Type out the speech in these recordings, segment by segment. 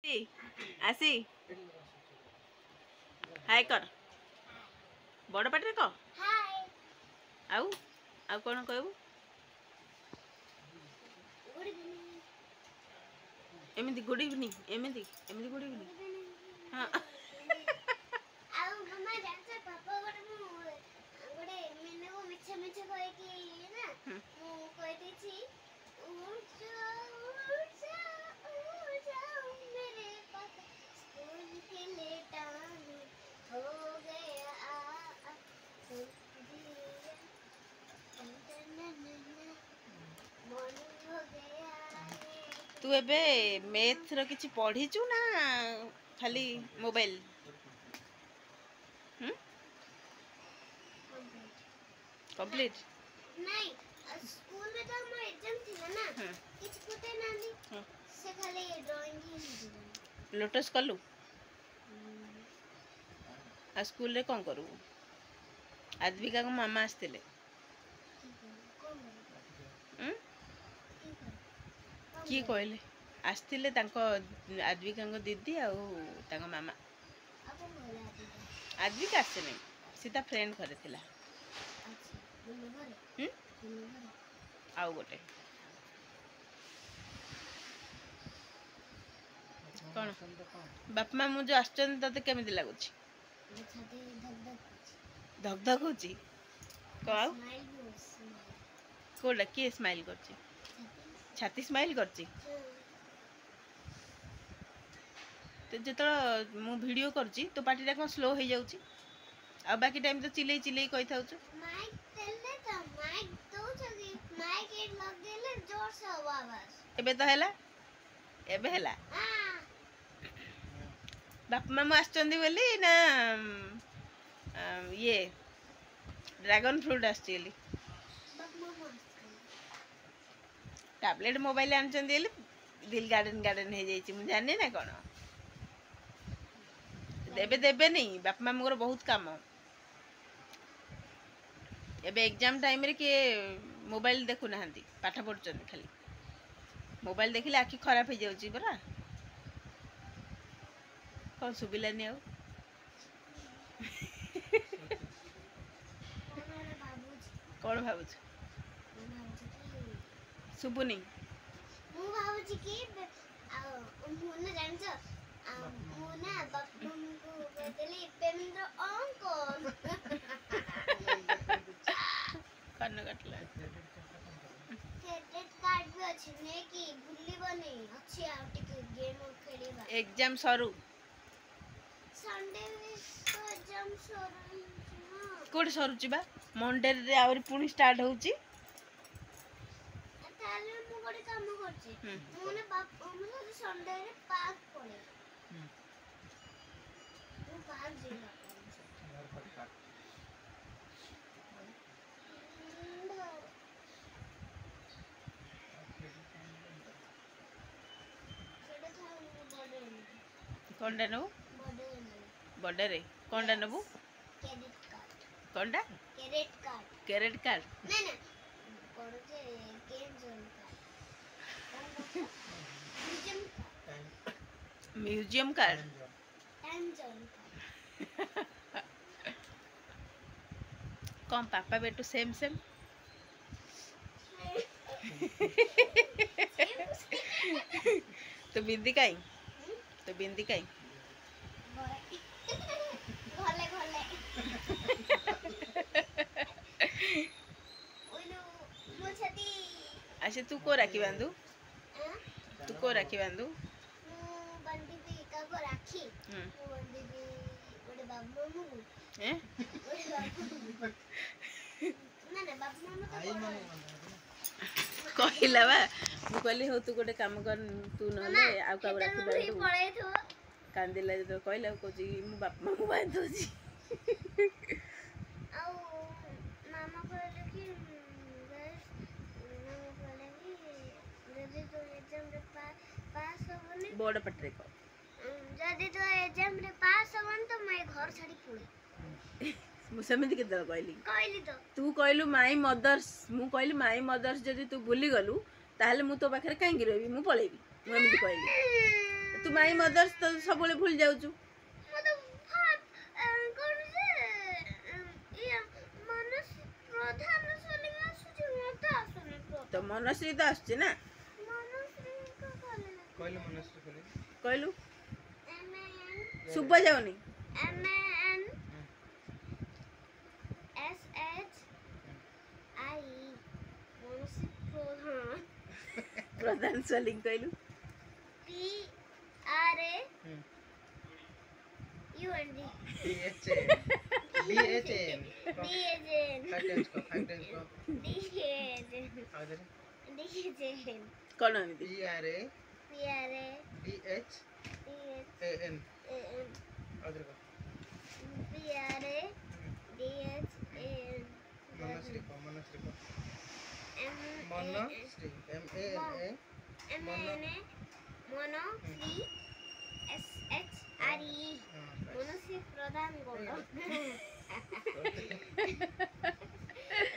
आसी हाय कर बड़ पाटे कह आउ आउ कौन कहबू एमती गुड इवनिंग एमती एमती गुड इवनिंग हाँ तू एबे मैथ रो किछि पढ़ीचु ना खाली मोबाइल कंप्लीट नहीं स्कूल में तो हमर एग्जाम थिला ना किछ पते नानी से खाली ड्राइंग ही लोटस कलु आ स्कूल रे कोन करू आद्विका को मामा आस्तिले किए कहले आस्तिले तांको आद्विका को दीदी आ तांको मामा आद्विका आसे नहीं सीधा फ्रेंड करे थिला आउ गोटे कौन बाप माँ मुझे आश्चर्य तते केमिति लागुछि धक धक होछि कौ कोडा किए स्माइल करछि छाती स्माइल करछि तो जत मु वीडियो करछि तो पार्टीटा कोन स्लो हो जाउछि आ बाकी टाइम तो चिल्लै चिल्लै कहि थाउछु माइक तेले त माइक तो जदी माइक ए लग देले जोर से आवाज एबे तो हेला बाप मामू आछंदी बोली ना ये ड्रैगन फ्रूट आछली टैबलेट मोबाइल आनचंदी दिल गार्डन गार्डन हो जाइए मुझे जाने ना कौन देबे देबे नहीं बाप मामू बहुत काम एबे एग्जाम टाइम रे के मोबाइल देखु ना पाठ पढ़ुचंदी खाली मोबाइल देखिले आखि खराब हो जाउची बरा कौन सुबिलानी आउ कौन भाबुछ सुबुनी मु भाबुची कि मु ना जानछ मु ना बापू को बेदली पेमेंट अंकल कन्न कटला क्रेडिट कार्ड भी अछि ने कि भूलिबो नहीं अछि आ टिके गेम खेलिबा एग्जाम सरू संडे तो एग्जाम सरू कोड सरुची बा मंडे रे आउरी पुनी स्टार्ट होउची ताले मु गोटे काम करछि मु ने बाप मु संडे रे पार्क पळे मु पार्क जेला कोंडा नो बड़े रे कोंडा नबू क्रेडिट कार्ड कोंडा क्रेडिट कार्ड ना ना कोड जे game zone card museum card time zone कौन पापा बेटू सेम सेम तो बिंदी काई तो बिंदी काई घले घले ओनो मोछती अच्छा तू को राखी बांधू तू को राखी बांधू मु बंदी भी का को राखी मु बंदी भी ओडे बाबू मु हैं ना ना बाबू मु तो कहला बा मु कहली हो तू गोटे काम कर तू नले आ का राखी बांधू पळे थो कांदिला जो कहला कोजी मु बाप मामू बांधू जी आ मामा कहले कि मामा कहले कि जदी तो एग्जाम रे पास होबनी बड़ पटरे को जदी तो एग्जाम रे पास होबन तो मैं घर छाड़ी पळे मुसमिति के दल कहली तो तू कहलु माई मदर्स मु कहली माई मदर्स जदी तू भूली गलु ताहले मु तो पाखरे काई रहबी मु पळेबी मु एमिति कहली तू तू माई मदर्स तो सब भूल जाऊचु मत भात कोन से ये मनस प्रधान स्पेलिंग आसुची मत आसुनी तो मनश्री तो आसुची ना मनश्री का कहलु मनश्री कहलु कहलु MAN सुबह जाऊनी MAN SHI मनश्री प्रधान प्रधान स्पेलिंग कहलु PRAUND DHAN कौन एमती DHAN मनश्री को मनश्री मनश्री SHRE मनश्री प्रधान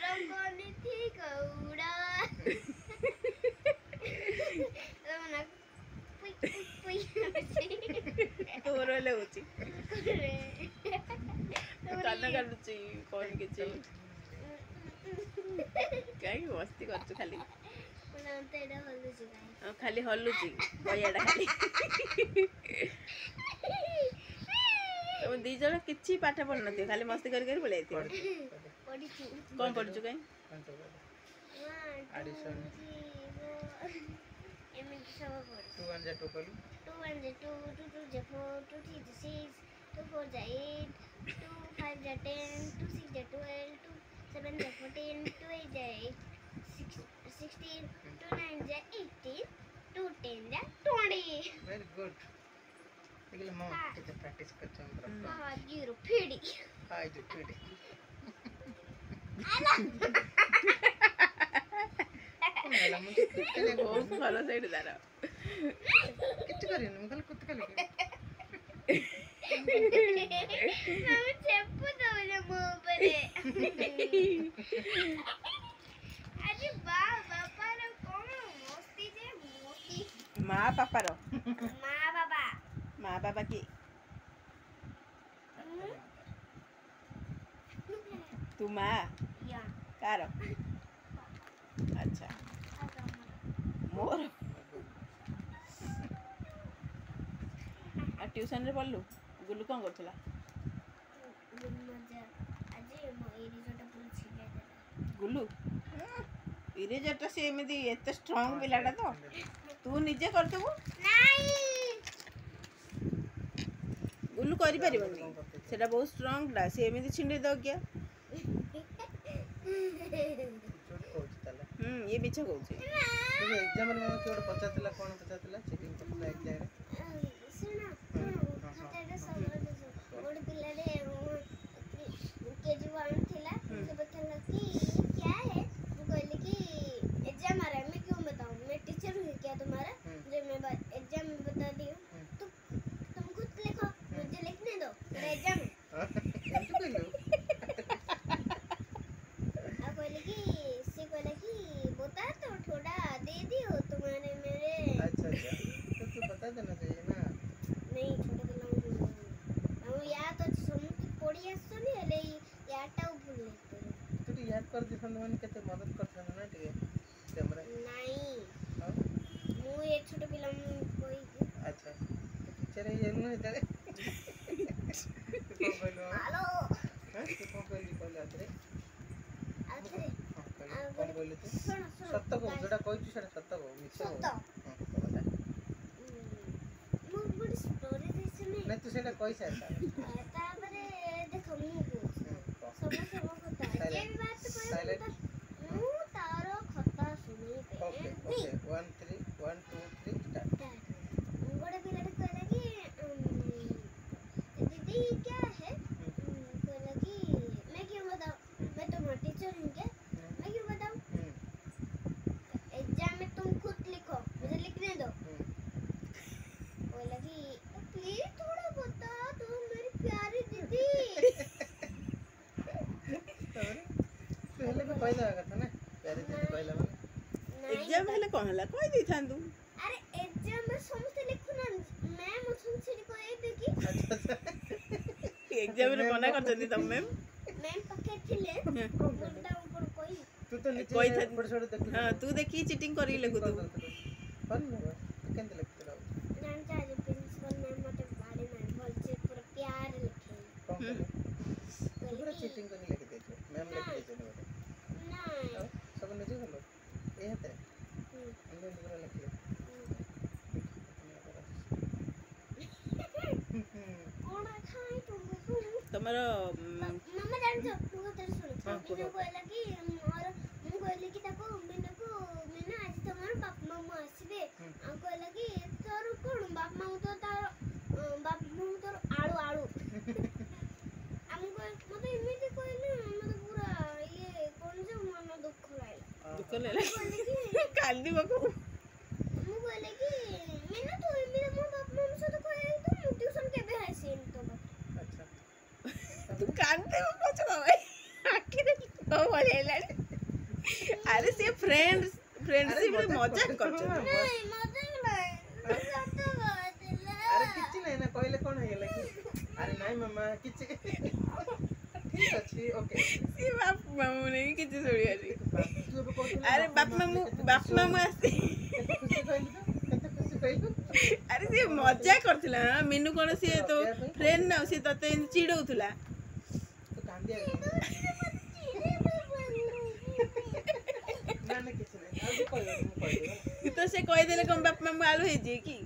रंगोली थी गौड़ा रमना पुई तोर ले होची कान काटुची कोन किछि काई मस्ती करछु खाली खाली हल्लुची बयाडा खाली तुम दी जण किछि पाठ पढ़ नथि खाली मस्ती कर पळै थि कोन पढछु काई एडिशन 2 and 2 कहलु 2 and 2 2 4 2 3 6 2 4 8 2 5 10 2 6 12 2 7 14 2 8 16 2 9 18 2 10 20 वेरी गुड देखले मो केते प्रैक्टिस करछ हम हां जीरो फिडी हाय जो फिडी आला मुझे केले बहुत भलो साइड दारा किछ करिन मुगल कुत कले हम చెప్పు దోలే మోబరే अरे वाह बाबा रे कौन मस्ती जे मोती माँ पापा रो माँ बाबा की तू माँ या कार अच्छा मोर ट्यूशन रे पढ़लु गुल्लू कौन करथला मजा आज इरेजरटा पूरा छिले गुल्लू इरेजरटा से एमिदी एते स्ट्रांग पिलाटा तो तू निजे करथबु नहीं गुल्लू करि परिबनी सेटा बहुत स्ट्रांग ला से एमिदी छिंडे दो क्या छोट कोच तले ये बिछ कहउछे तू एग्जाम रे मो छोट पचातला कोन पचातला चेकिंग करतला एग्जाम रे सुना हाते सब गोड़ पिल्लारे केजी 1 थिला से बतला कि क्या है वो कहले कि एग्जाम आ रहा है मैं क्यों बताऊं मैं टीचर हूं क्या तुम्हारा जो मैं एग्जाम में बता दी हूं तुम खुद लिखो मुझे लिखने दो मेरा एग्जाम है एंतु कहलु आ कहले कि से कहले कि बता तो थोड़ा दे दियो तुम्हारे मेरे अच्छा तो तू बता देना चाहिए ना नहीं छोटे दिलाऊं हम याद अछि समुद्र पड़ी आसनी हेले याटा भूल लेते तू याद कर दे संद माने केते मदद करथन ना ठीक कैमरा नहीं हां मु ये छोटे पिला कोई अच्छा टीचर ये ना इधर को बोलो हेलो हां तू को कहली आतरे आथरे हां कौन बोले तू सुन सत्य को जेटा कहू सेटा सत्य को मिछ को सत्य हां तो बता मु बड़ी स्टोरी देछि नहीं तू सेटा कहि सारता तापरे देखो मु सब कथा ये भी बात साइलेंट मु तारो कथा सुनी ओके ओके 1 3 1 2 3 स्टार्ट बड़े पिला कहला कि दीदी क्या है कहला कि मैं क्यों बताऊं मैं तुम्हारा टीचर हूं क्या मैं क्यों बताऊं एग्जाम में तुम खुद लिखो मुझे लिखने दो कहला कि प्लीज थोड़ा बता तू मेरी प्यारी दीदी पहले को कहला कथा ना प्यारे दीदी कहला माने एग्जाम हेले कोन हला कोइ दै थांदु अरे एग्जाम में समस्त लिखु ना मैं एग्जाम रे मना करछन्ती तम मैम मैम पके थिले कौन मुंडा ऊपर कोई तू तो नीचे कोई था पड़ छोड़ देख हां तू देखी चीटिंग करी लेगु तू फन नहीं केंत लगतला जान का जो प्रिंसिपल मैम मते बारे में बोलचे पूरा प्यार लिखे तू पूरा चीटिंग करने लगे थे मैम लगे थे ना नहीं सब नीचे गलो ए हते अंदर पूरा लगे कोना खाई तुमको तमरो मम्मा जान जो तू तेरे सुन बिना कहला कि और मु कहले कि ताको मीना आज तमर बाप मामा आसीबे आ कहला कि तोर कोन बाप मामा तो तार बाप मामा तोर आळू आळू हमको मते इमिति कहले मते पूरा ये कोन जो मन दुख लागला दुख ले कांदी बको मु कहले कि मीना तो इमिति मो बाप मामा से तो कहले तो मु ट्यूशन केबे हाइसेन तो अच्छा तू कांदी बको छ आखिर ओ बोलेला अरे से फ्रेंडशिप रे मजाक करछ नहीं मते नहीं सत कहतिला अरे किछि नहीं ना कहले कोन हेला कि अरे नहीं मामा किछि ठीक अछि ओके से बाप मामू नहीं किछ छोड़ी आरी तू अब कहत अरे बाप मामू आसी केते खुशी कहलु अरे से मजाक करथिला मिनू कोन से तो फ्रेंड ना से तते चिड़ौथला तू कांदी ना ना किछि नहीं अब कहले तो से कह देले कम बाप मामू आलू हे जे की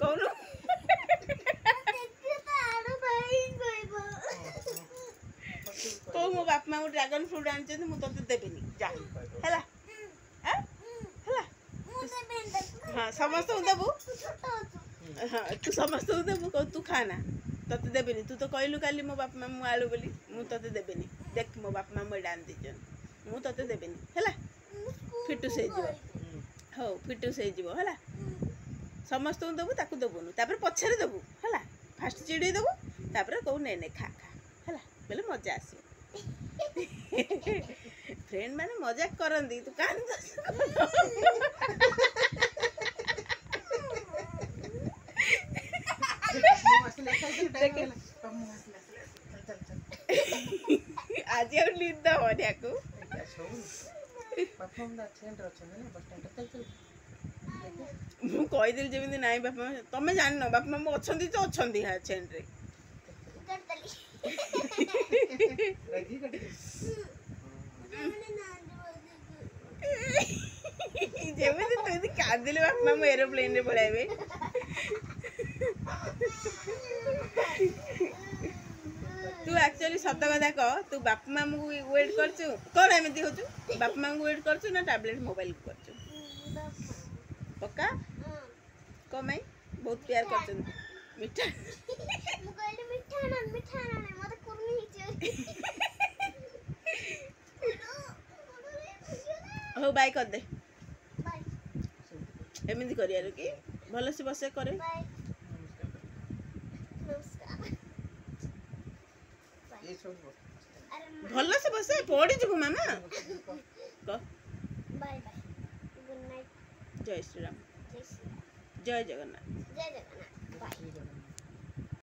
कौन को मो बाप मामू ड्रैगन फ्रूट आनचे मु तते देबेनी जा हला हला हां समस्त देबू हां तू समस्त देबू को तू खाना तते देबेनी तू तो कहलु काली मो बाप मामू आलू बोली मु तते देबेनी देख मो बाप मामू डान दिजन मु तते देबेनी हला फिटू से जीव हो फिटू से जीव हला समस्त देबू ताकू देबुनु तापर पछरे देबू हला फास्ट चिड़ी देबू तापर कहू ने ने खा खा हला बेले मजा आसी फ्रेंड माने मजाक करंदी तू कान आज और लीद होनिया को बापा हम सेंटर अछन ना बस स्टैंड चल चल मु कहि दिल जेमिति नाइ बापा तमे जान न बापा मु अछंदी तो अछंदी हा चेन रे रगी कट जेमिति तो इति कादिले बापा मु एरोप्लेन रे पळाइबे तू एक्चुअली सत कथा कह तू बाप मामू को वेट करछु कोन एमिति होछु बाप मामू वेट करछु ना टैबलेट मोबाइल को करछु पक्का कमाई बहुत प्यार करछन मिठा मु कहले मिठा ना मते कुर्मी हिचे हो बाय कर दे बाय एमिति करियारो की भलो से बसे करे बाय नमस्कार ये छोड़ अरे भलो से बसे पड़ी जबो मामा क बाय बाय गुड नाइट जय श्री राम जय श्री राम जय जगन्नाथ जय जगन्नाथ बाय